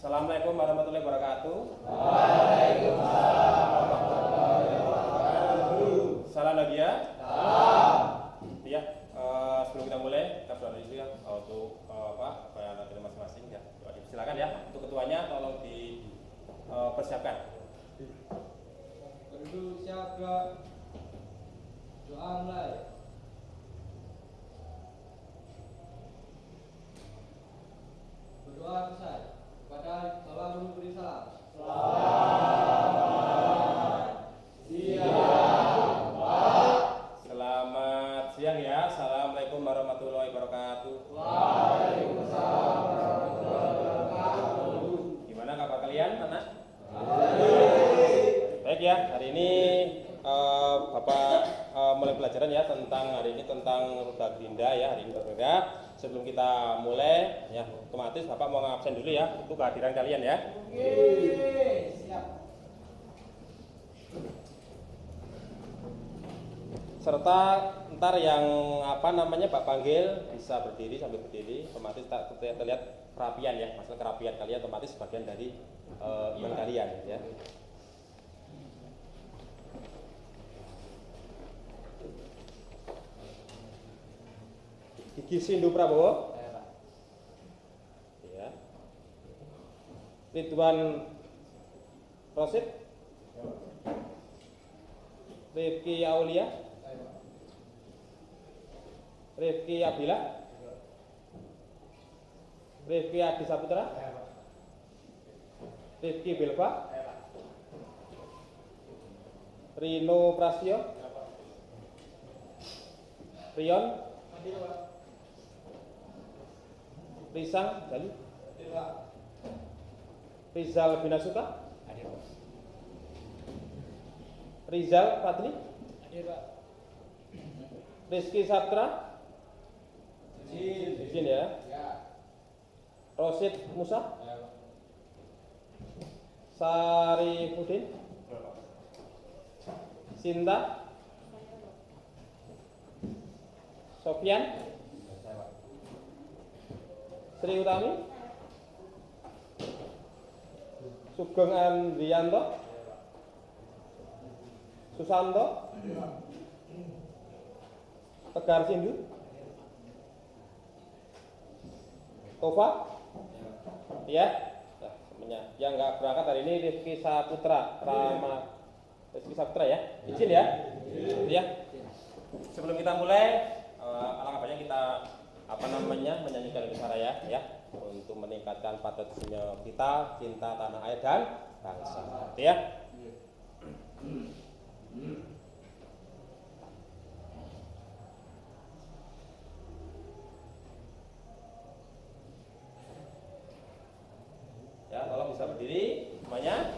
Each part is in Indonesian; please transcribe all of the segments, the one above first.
Assalamualaikum warahmatullahi wabarakatuh. Waalaikumsalam warahmatullahi wabarakatuh. Salam lagi ya. Salam. Ya, sebelum kita mulai, kita berdoa dulu ya untuk bayan materi masing-masing ya. Silakan ya, untuk ketuanya tolong dipersiapkan. Berdua siaga. Doa mulai. Berdoa selesai. Kepada Bapak Guru beri salam. Selamat siang, Pak. Selamat siang ya. Assalamualaikum warahmatullahi wabarakatuh. Waalaikumsalam warahmatullahi wabarakatuh. Gimana kabar kalian, anak? Baik. Baik ya. Hari ini Bapak mulai pelajaran ya tentang hari ini tentang rubah gerinda ya. Hari ini berbeda. Sebelum kita mulai ya, otomatis Bapak mau ngabsen dulu ya untuk kehadiran kalian ya. Oke, siap. Serta ntar yang Pak panggil bisa berdiri sambil berdiri, otomatis terlihat kerapian ya, masalah kerapian kalian otomatis bagian dari iman kalian ya. Gigi Sindu Prabowo. Ya. Ridwan Rosid. Rifki Aulia. Rifki Abila. Rifki Adi Saputra. Rifki Bilva. Rino Prastio. Rion. Risang Jali. Rizal Binasuka. Rizal Fadli. Rizky Sabtra. Izin ya. Rosid Musa. Sarifudin. Sinta. Sofian. Sri Utami. Sugeng Andrianto. Susanto. Tegar Sindu. Tova. Ya. Nah, semuanya. Yang nggak berangkat hari ini Rizky Saputra ya. Izin ya. Ya. Sebelum kita mulai, alangkah baiknya kita menyanyikan lagu Saraya ya untuk meningkatkan patriotisme kita, cinta tanah air dan bangsa. Ya. Ya, tolong bisa berdiri semuanya.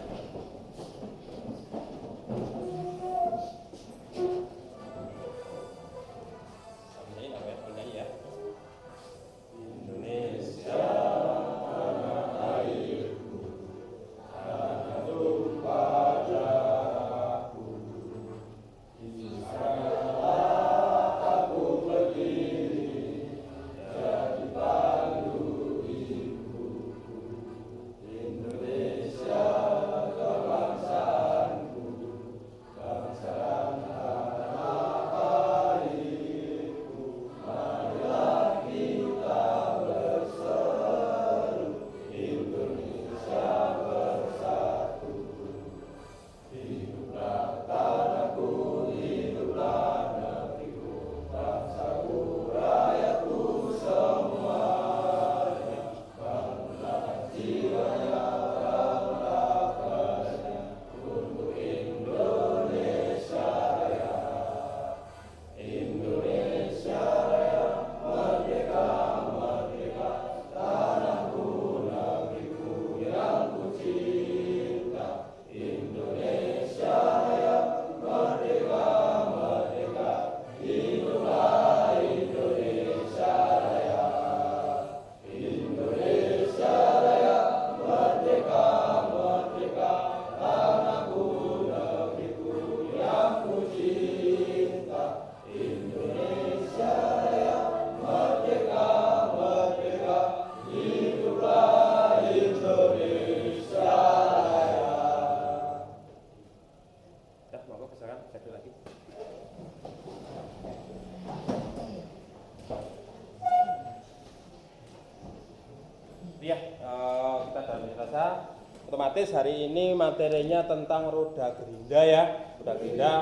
kita dalam rasa otomatis hari ini materinya tentang roda gerinda ya. Roda gerinda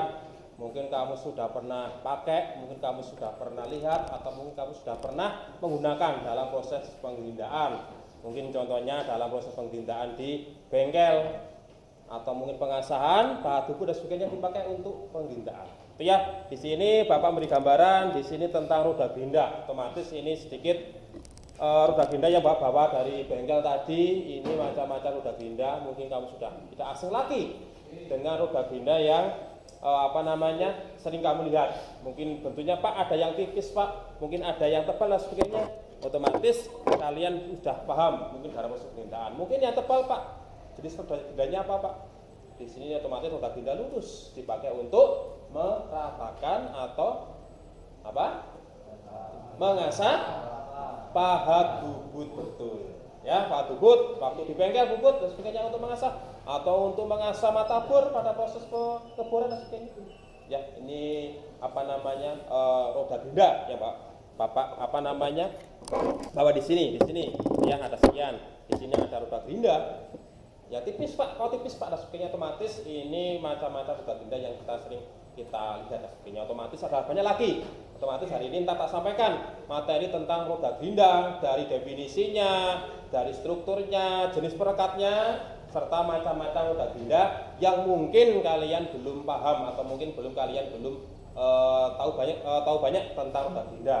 mungkin kamu sudah pernah pakai, mungkin kamu sudah pernah lihat, atau mungkin kamu sudah pernah menggunakan dalam proses penggerindaan. Mungkin contohnya dalam proses penggerindaan di bengkel, atau mungkin pengasahan, bahan buku dan sebagainya dipakai untuk penggerindaan. Itu ya. Di sini Bapak beri gambaran di sini tentang roda gerinda. Otomatis ini sedikit roda gerinda yang Bapak bawa dari bengkel tadi. Ini macam-macam roda gerinda. Mungkin kamu sudah tidak asing lagi dengan roda gerinda yang sering kamu lihat. Mungkin bentuknya Pak ada yang tipis Pak, mungkin ada yang tebal dan sebagainya. Otomatis kalian sudah paham mungkin dalam proses penggerindaan. Mungkin yang tebal Pak, jenis roda gerindanya apa Pak? Di sini otomatis roda gerinda lurus dipakai untuk meratakan atau mengasah pahat bubut, betul ya. Pahat bubut waktu di bengkel, bubut dan sebagainya untuk mengasah, atau untuk mengasah mata bor pada proses pengeboran dan sebagainya ya. Ini roda gerinda ya Bapak bahwa di sini ya ada sekian. Di sini ada roda gerinda ya tipis Pak, kalau tipis Pak dan sebagainya. Otomatis ini macam-macam roda gerinda yang sering kita lihat dan sebagainya. Otomatis ada banyak lagi. Otomatis hari ini tak sampaikan materi tentang roda gerinda, dari definisinya, dari strukturnya, jenis perekatnya, serta macam-macam roda gerinda yang mungkin kalian belum paham, atau mungkin kalian belum tahu banyak tentang roda gerinda.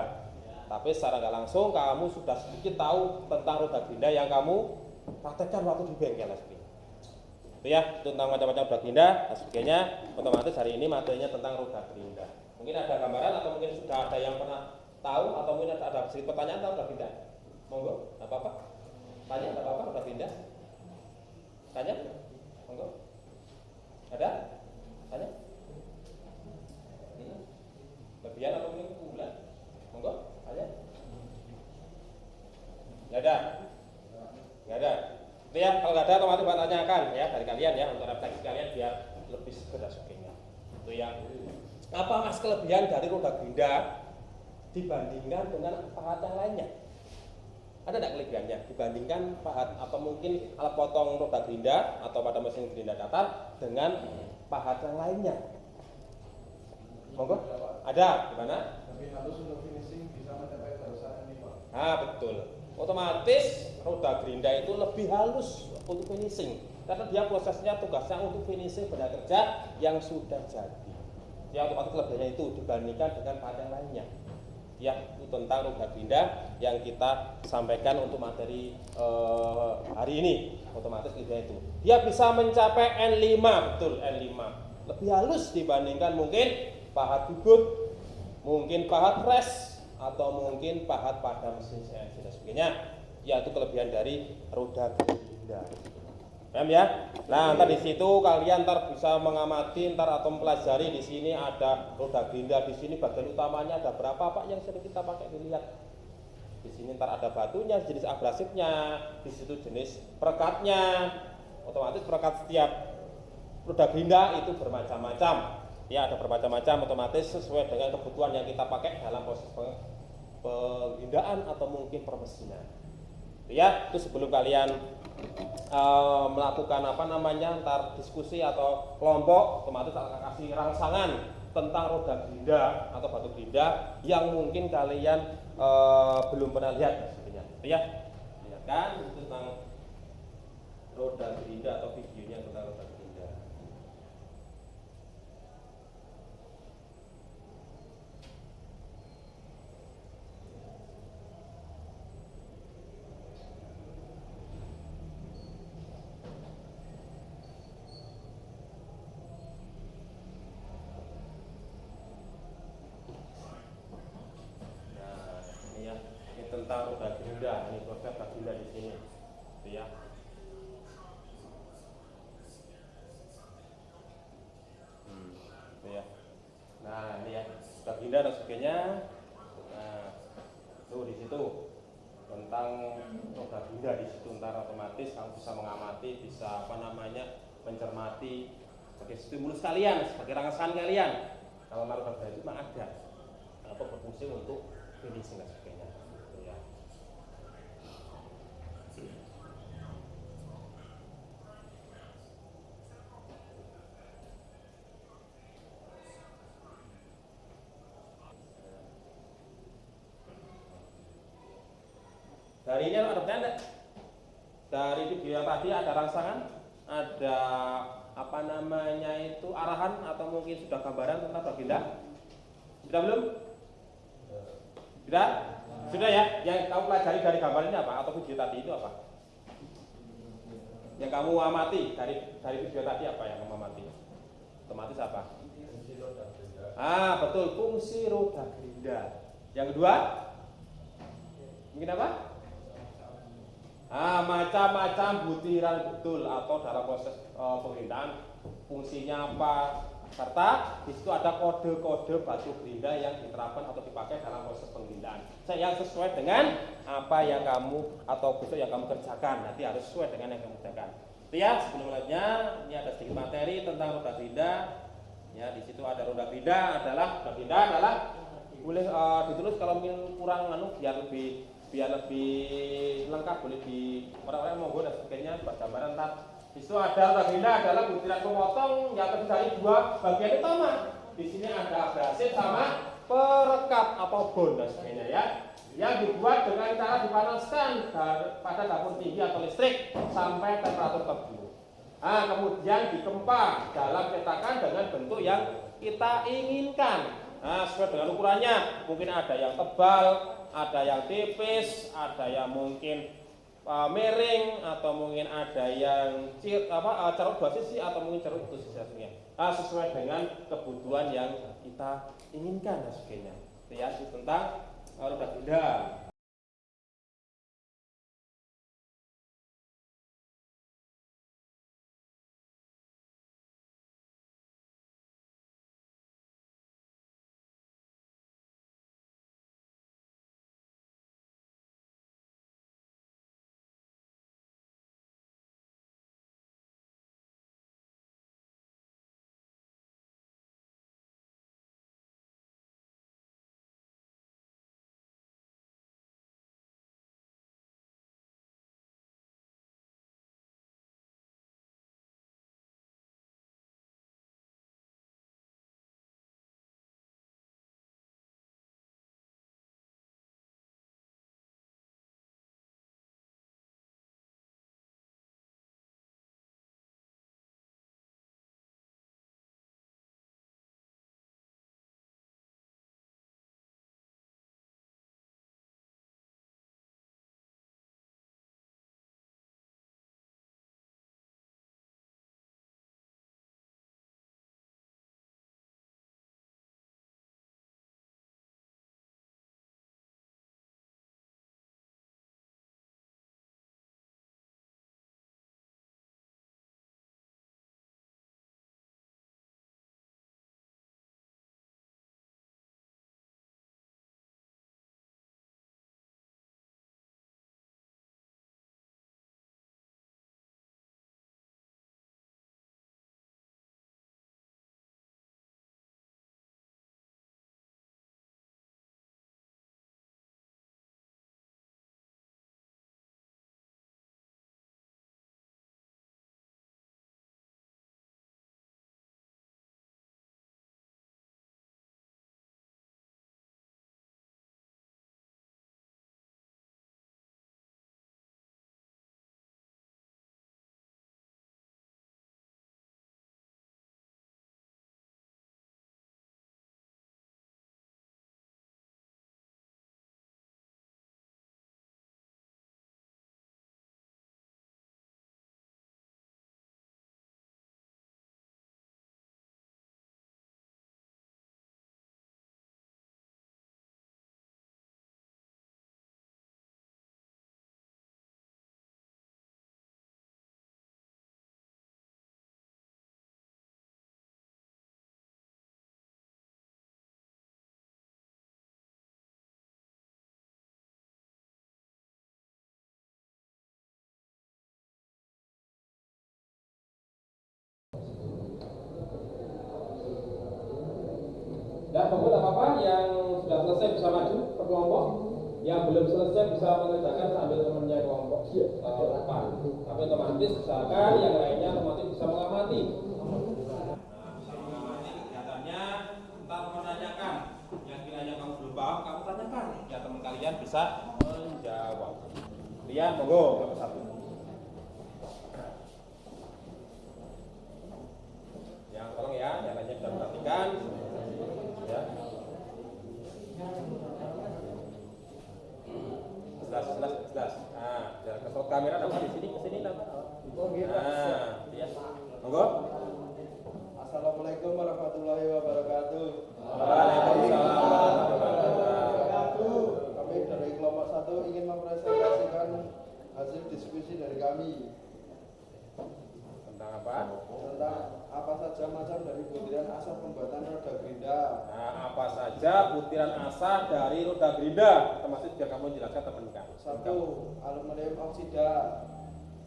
Tapi secara nggak langsung kamu sudah sedikit tahu tentang roda gerinda yang kamu praktekkan waktu di bengkel dan sebagainya. Itu ya, tentang macam-macam roda gerinda dan sebagainya. Otomatis hari ini materinya tentang roda gerinda. Mungkin ada gambaran, atau mungkin sudah ada yang pernah tahu, atau mungkin ada sedikit pertanyaan tentang roda gerinda. Monggo, apa-apa? Tanya, ada apa-apa roda gerinda? Tanya? Monggo. Ada? Tanya? Lebihan atau mungkin bulan? Monggo, tanya? Nggak ada? Nggak ada? Itu ya, kalau nggak ada otomatis buat tanyakan ya dari kalian ya, untuk refleksi kalian biar lebih segera sebagainya. Itu ya. Apa mas kelebihan dari roda gerinda dibandingkan dengan pahat yang lainnya? Ada tidak kelebihannya dibandingkan pahat atau mungkin alat potong roda gerinda atau pada mesin gerinda datar dengan pahat yang lainnya? Monggo. Ada? Gimana? Lebih halus untuk finishing, bisa mencapai barusan ini Pak. Betul. Otomatis roda gerinda itu lebih halus untuk finishing, karena dia prosesnya, tugasnya untuk finishing benda kerja yang sudah jadi. Ya, otomatis kelebihannya itu dibandingkan dengan pahat yang lainnya. Ya, itu tentang roda gerinda yang kita sampaikan untuk materi hari ini. Otomatis kelebihannya itu dia bisa mencapai N5, betul, N5. Lebih halus dibandingkan mungkin pahat bubut, mungkin pahat press, atau mungkin pahat pada mesin CNC dan sebagainya. Ya, itu kelebihan dari roda gerinda. Paham ya? Nah, ntar di situ kalian bisa mengamati atau mempelajari. Di sini ada roda gerinda, di sini bagian utamanya ada berapa Pak yang sering kita pakai, dilihat. Di sini ada batunya, jenis abrasifnya, di situ jenis perekatnya. Otomatis perekat setiap roda gerinda itu bermacam-macam. Ya, ada bermacam-macam, otomatis sesuai dengan kebutuhan yang kita pakai dalam proses penggerindaan atau mungkin permesinan. Ya, itu sebelum kalian melakukan ntar diskusi atau kelompok, otomatis akan kasih rangsangan tentang roda gerinda atau batu gerinda yang mungkin kalian belum pernah lihat sebenarnya. Ya, lihat kan itu tentang roda gerinda atau videonya tentang roda gerinda. Tentang roda gerinda, ini proses roda gerinda di sini, itu ya. Itu ya. Nah, ini ya roda gerinda dan sebagainya. Nah, tuh di situ tentang roda gerinda di situ, ntar otomatis kamu bisa mengamati, bisa mencermati sebagai stimulus kalian, sebagai rangsangan kalian. Kalau roda gerinda itu memang ada, apa berfungsi untuk finishing dan sebagainya. Dari ini ada pertanyaan enggak? Dari video yang tadi ada rangsangan, ada apa namanya itu arahan atau mungkin sudah gambaran tentang baginda? Sudah belum? Sudah? Sudah ya? Yang kamu pelajari dari gambar ini apa? Atau video tadi itu apa? Yang kamu amati dari video tadi apa yang kamu amati? Otomatis apa? Betul, fungsi roda gerinda. Yang kedua? Mungkin apa? Macam-macam butiran betul atau dalam proses pengerindahan fungsinya apa? Serta di situ ada kode-kode batu gerinda yang diterapkan atau dipakai dalam proses pengerindahan. Yang sesuai dengan apa yang kamu atau besok yang kamu kerjakan. Nanti harus sesuai dengan yang kamu kerjakan. Lihat sebelum lanjutnya, ini ada sedikit materi tentang roda gerinda. Ya, di situ ada roda gerinda adalah boleh ditulis kalau mungkin kurang biar lebih lengkap, boleh di orang-orang monggo dan sebagainya buat gambaran ntar. Di situ ada roda gerinda adalah butiran pemotong yang terdiri dari dua bagian utama. Di sini ada abrasif sama perekat atau bond dan sebagainya ya. Yang dibuat dengan cara dipanaskan pada dapur tinggi atau listrik sampai temperatur tertentu. Kemudian dikempa dalam cetakan dengan bentuk yang kita inginkan. Sesuai dengan ukurannya, mungkin ada yang tebal, ada yang tipis, ada yang mungkin miring, atau mungkin ada yang ceruk dua sisi, atau mungkin ceruk satu sisi. Sesuai dengan kebutuhan yang kita inginkan dan sebagainya. Ya, itu tentang roda gerinda. Dan pokoknya tidak apa-apa yang sudah selesai bisa maju ke kelompok, yang belum selesai bisa mengerjakan sambil temannya kelompok depan. Tapi otomatis misalkan yang lainnya otomatis bisa mengamati. Bisa mengamati kegiatannya, entah menanyakan yang kiranya kamu belum paham, kamu tanyakan. Ya teman kalian bisa menjawab. Iya, monggo nomor 1. Yang tolong ya, yang lainnya bisa perhatikan. Ya. Jelas. Nah, jangan ke kamera nama di sini nama. Oh gitu. Nah, ya. Monggo. Assalamualaikum warahmatullahi wabarakatuh. Waalaikumsalam warahmatullahi wabarakatuh. Kami dari kelompok 1 ingin mempresentasikan hasil diskusi dari kami Tentang apa? tentang apa saja macam dari butiran asal pembuatan roda gerinda. Nah, apa saja butiran asah dari roda gerinda? Termasuk biar kamu jelaskan teman-teman. 1. Aluminium oksida.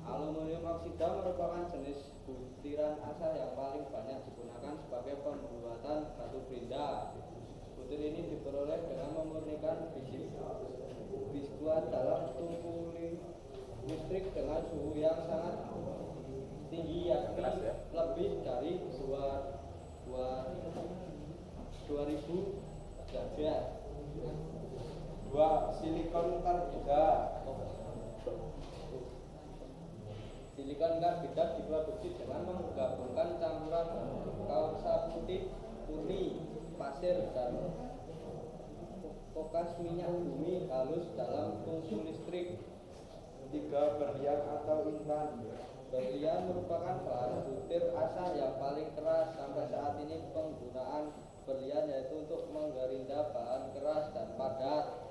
Aluminium oksida merupakan jenis butiran asah yang paling banyak digunakan sebagai pembuatan batu gerinda. Butir ini diperoleh dengan memurnikan biskuat dalam tungku listrik dengan suhu yang sangat tinggi, yakni lebih dari 2000 derajat. 2. Silikon karbida. Silikon karbida diproduksi dengan menggabungkan campuran kausa putih, murni, pasir, dan pokas minyak bumi halus dalam tungku listrik. 3. Berlian atau intan. Berlian merupakan bahan butir asah yang paling keras sampai saat ini. Penggunaan berlian yaitu untuk menggerinda bahan keras dan padat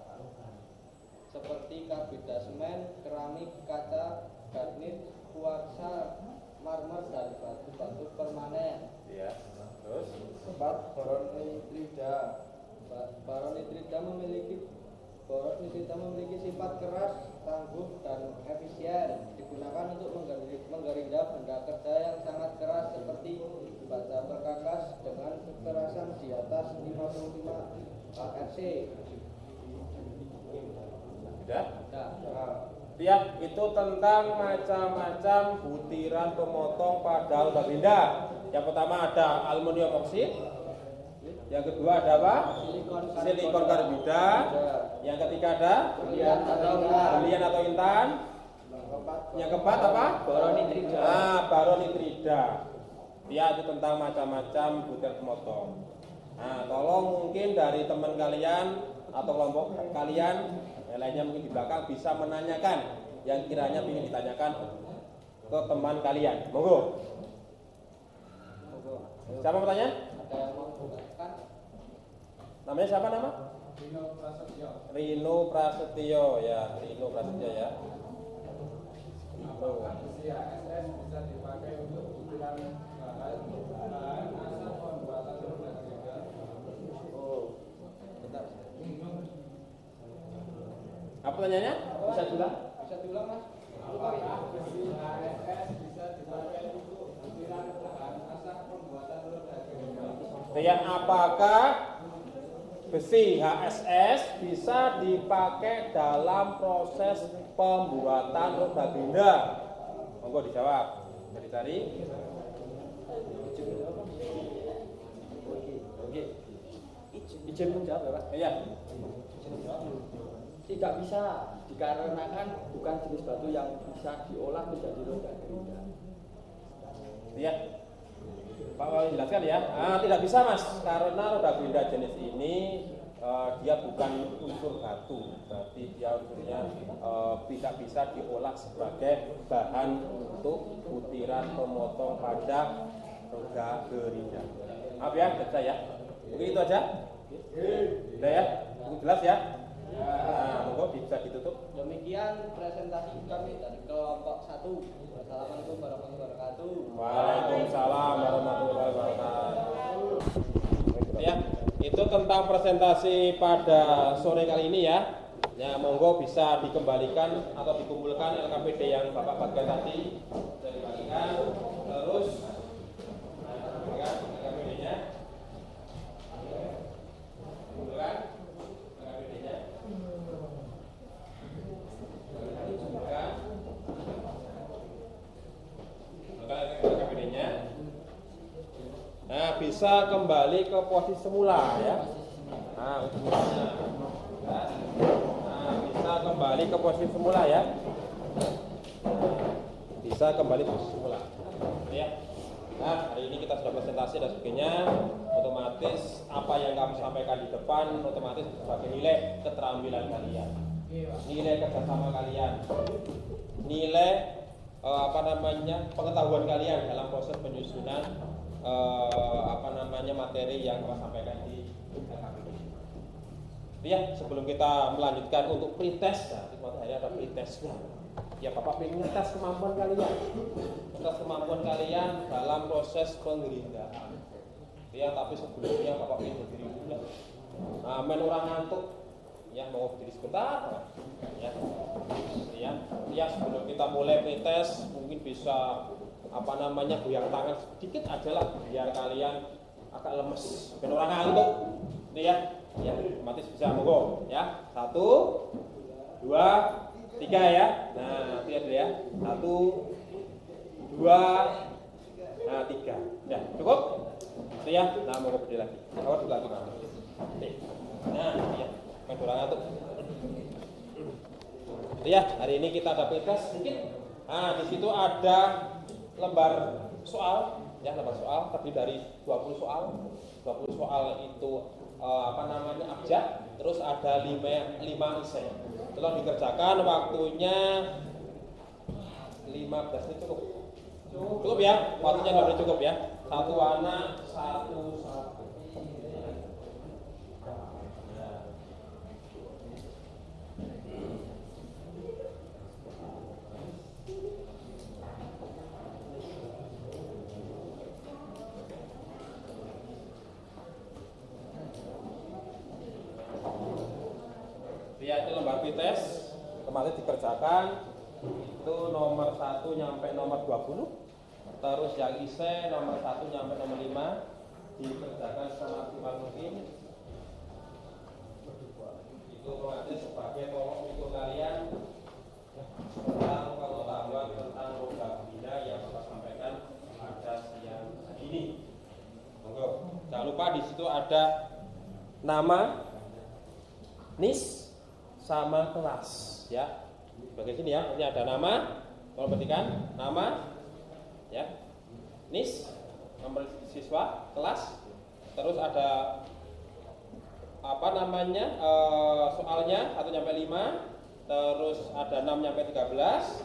seperti karbida semen, keramik, kaca, garnit, kuarsa, marmer, dan batu-batu permanen. Iya. Terus 4. Boron nitrida. Boron nitrida memiliki sifat keras, tangguh, dan efisien. Digunakan untuk menggerinda benda kerja yang sangat keras seperti baja perkakas dengan kekerasan di atas 55 HRC. sudah. Nah, Ya, itu tentang macam-macam butiran pemotong pada roda gerinda. Yang pertama ada aluminium oksid. Yang kedua ada apa? Silikon karbida. Yang ketiga ada berlian atau intan. Yang keempat apa? boron nitrida. Boron nitrida. Ya, itu tentang macam-macam butiran pemotong. Nah, tolong mungkin dari teman kalian atau kelompok kalian yang lainnya mungkin di belakang bisa menanyakan yang kiranya ingin ditanyakan ke teman kalian. Monggo. Siapa mau tanya? Ada yang mau bukan? Namanya siapa nama? Rino Prasetyo. Rino Prasetyo ya, Rino Prasetyo ya. Apakah besi ASS bisa dipakai untuk butiran bahan asal pembuatan roda gerinda? Oh, bentar. Apa pertanyaannya? Bisa diulang? Bisa diulang, Mas? Apakah besi ASS bisa dipakai untuk butiran bahan asal pembuatan roda gerinda? Ya, apakah besi HSS bisa dipakai dalam proses pembuatan roda gerinda? Monggo dijawab. Jadi cari. Izin menjawab ya Pak? Iya. Tidak bisa dikarenakan bukan jenis batu yang bisa diolah menjadi roda gerinda. Iya. Pak mau jelaskan ya? Tidak bisa Mas, karena roda gerinda jenis ini dia bukan unsur batu, berarti dia unsurnya tidak bisa diolah sebagai bahan untuk butiran pemotong pada roda gerinda. Maaf ya, bisa ya. Mungkin itu aja. Udah ya, jelas ya. Monggo bisa ditutup. Demikian presentasi kami dari kelompok 1. Wassalamualaikum warahmatullahi wabarakatuh. Waalaikumsalam warahmatullahi wabarakatuh. Ya, itu tentang presentasi pada sore kali ini ya. Ya, monggo bisa dikembalikan atau dikumpulkan LKPD yang Bapak bagikan tadi. Bisa dibagikan. Terus LKPD-nya. Kumpulkan LKPD-nya. Nah, bisa kembali ke posisi semula ya. Nah, bisa kembali ke posisi semula ya. bisa kembali bersemula. Ya. Nah, hari ini kita sudah presentasi dan sebagainya. Otomatis apa yang kamu sampaikan di depan otomatis sebagai nilai keterampilan kalian, nilai kerjasama kalian, nilai pengetahuan kalian dalam proses penyusunan materi yang kamu sampaikan di LKPD. Ya, sebelum kita melanjutkan untuk pretest, nah, suatu hari ada pretestnya. Ya, Bapak ingin tes kemampuan kalian, dalam proses penggerindaan. Ya, tapi sebelumnya Bapak ingin berdiri dulu. Nah, orang ngantuk, ya mau berdiri sebentar, ya sebelum kita mulai pretest mungkin bisa goyang tangan sedikit aja lah biar kalian agak lemes, ben orang ngantuk, ya otomatis bisa monggo, ya 1, 2, 3 ya. Nah, lihat dulu ya. 1, 2, 3. Ya, cukup? Itu ya. Nah, mau berdiri lagi. Awal dulu lagi, Pak. Nah, ya. Main orang ngantuk. Itu ya, hari ini kita ada pretest mungkin. Nah, di situ ada lembar soal, ya, lembar soal terdiri dari 20 soal. 20 soal itu abjad, terus ada 5 esai. Tolong dikerjakan, waktunya 15 menit cukup. Cukup ya, waktunya nggak boleh cukup ya. 1 anak, 1 satu. Ya, itu lembar pretest kemarin dikerjakan itu nomor 1 nyampe nomor 20, terus yang ise nomor 1 nyampe nomor 5 dikerjakan semaksimal mungkin. Itu otomatis sebagai tolong ukur kalian tentang pengetahuan tentang roda bina yang Bapak sampaikan pada siang hari ini. Monggo, jangan lupa di situ ada nama, NIS, sama kelas, ya. Sebagai sini ya, ini ada nama, tolong perhatikan nama, ya, NIS, nomor siswa, kelas, terus ada soalnya 1 sampai 5, terus ada 6 sampai 13,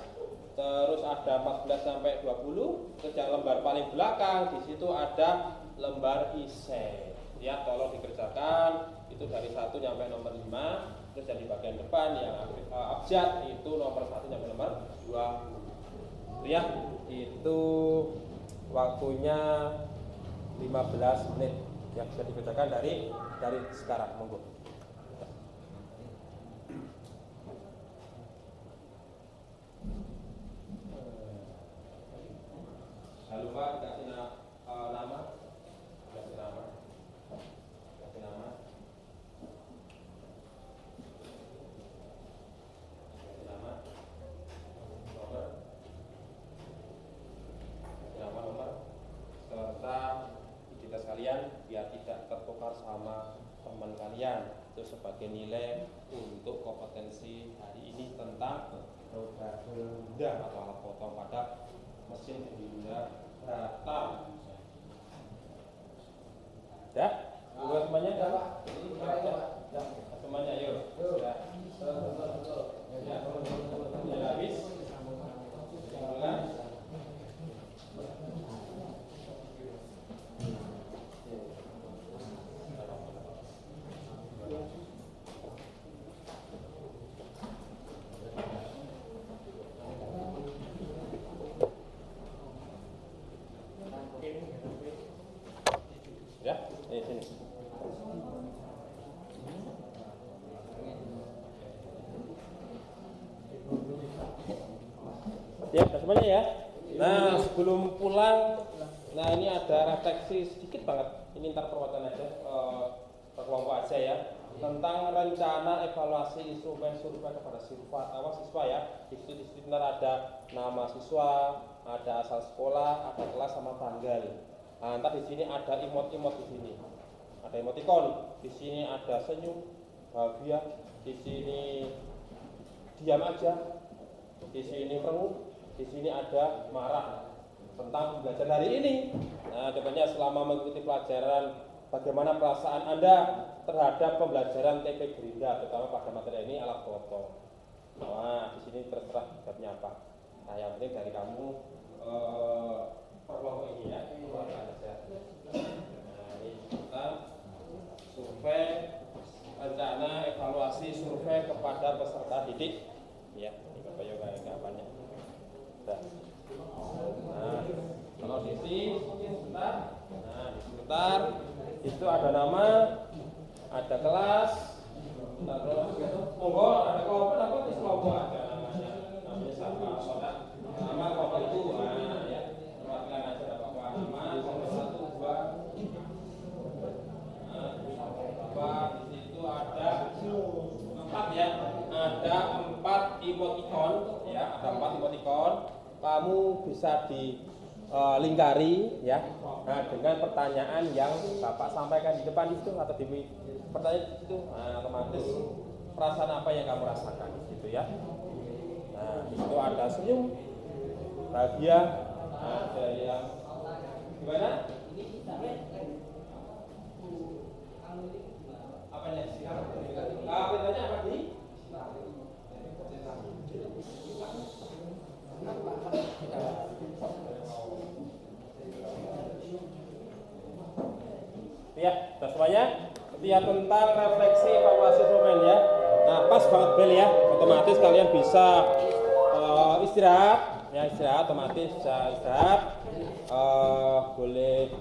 terus ada 14 sampai 20, terus yang lembar paling belakang di situ ada lembar esai. Ya, tolong dikerjakan itu dari 1 sampai nomor 5. Terus yang di bagian depan yang abjad itu nomor 1 sampai nomor 20. Ya, itu waktunya 15 menit yang bisa dikerjakan dari sekarang. Monggo. Jangan lupa dikasih nama. Biar tidak tertukar sama teman kalian, itu sebagai nilai untuk kompetensi hari ini tentang roda benda atau alat potong pada mesin benda rata. Ya, semuanya dah. Semuanya yuk. Ya, habis. Sini. Ya, semuanya ya. Nah, sebelum pulang, nah ini ada refleksi sedikit banget. Ini ntar perwakilan aja, kelompok aja ya. Tentang rencana evaluasi instrumen survei kepada siswa ya. Di situ ntar ada nama siswa, ada asal sekolah, ada kelas sama tanggal. Nah, ntar di sini ada emot-emot di sini. Ada emoticon, di sini ada senyum, bahagia, di sini diam aja, di sini merengut, di sini ada marah tentang pembelajaran hari ini. Nah, contohnya selama mengikuti pelajaran, bagaimana perasaan Anda terhadap pembelajaran TP Gerinda, terutama pada materi ini alat foto. Nah, di sini terserah jawabnya apa. Nah, yang penting dari kamu perlu ini ya, keluarkan aja. Nah, ini kita survei rencana evaluasi survei kepada peserta didik. Ya, ini Bapak Yoga kapannya. Nah, kalau di sini sebentar. Nah, di sebentar itu ada nama, ada kelas, monggo ada kelompok apa di kelompok ada namanya siapa saudara nama kelompok itu ya perwakilan aja ada Bapak nama kelompok 1 2 di situ ada 4 ya, ada 4 emoticon ya, ada 4 emoticon. Kamu bisa dilingkari ya, nah, dengan pertanyaan yang Bapak sampaikan di depan itu atau di pertanyaan itu, nah, otomatis perasaan apa yang kamu rasakan gitu ya. Nah, di situ ada senyum, bahagia, ada yang gimana? Apa ya? Pertanyaannya apa nih? Ya, sudah semuanya. Ya, tentang refleksi evaluasi instrumen ya. Nah, pas banget bel ya. Otomatis kalian bisa istirahat, ya istirahat otomatis bisa istirahat. Boleh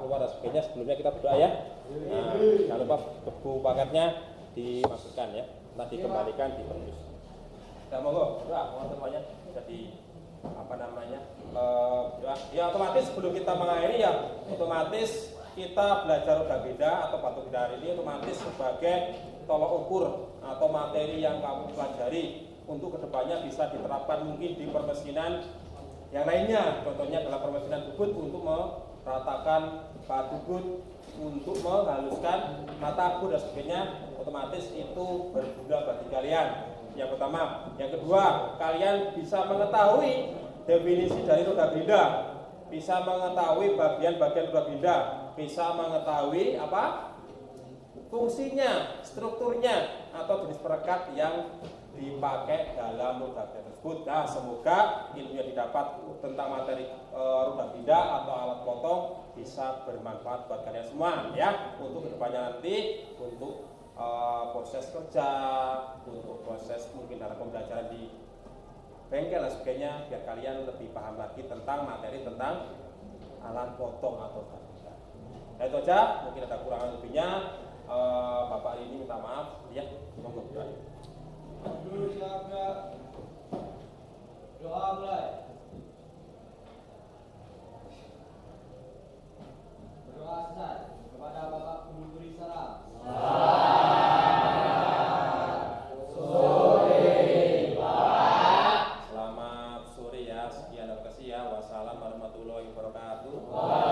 keluar dan sebagainya. Sebelumnya kita berdoa ya. Nah, jangan lupa buku paketnya dimasukkan ya. Nanti dikembalikan di perpus. Nah, monggo, doa semuanya jadi doa. Ya otomatis sebelum kita mengakhiri ya otomatis kita belajar roda beda atau batu beda hari ini otomatis sebagai tolok ukur atau materi yang kamu pelajari untuk kedepannya bisa diterapkan mungkin di permesinan yang lainnya. Contohnya adalah permesinan bubut untuk meratakan batu bubut, untuk menghaluskan mata bubut dan sebagainya. Otomatis itu berguna bagi kalian. Yang pertama, yang kedua, kalian bisa mengetahui definisi dari roda beda, bisa mengetahui bagian-bagian roda beda, bisa mengetahui fungsinya, strukturnya atau jenis perekat yang dipakai dalam roda beda tersebut. Nah, semoga ilmu yang didapat tentang materi roda beda atau alat potong bisa bermanfaat buat kalian semua ya, untuk kedepannya nanti untuk proses kerja, untuk proses mungkin dalam pembelajaran di bengkel dan sebagainya, biar kalian lebih paham lagi tentang materi tentang alat potong atau benda. Nah, itu aja, mungkin ada kurangan lebihnya. Bapak ini minta maaf ya, monggo doa. Doa mulai. Berdoa selesai kepada Bapak Guru Guri Salam. Selamat sore ya, sekian terima kasih ya. Wassalamualaikum warahmatullahi wabarakatuh.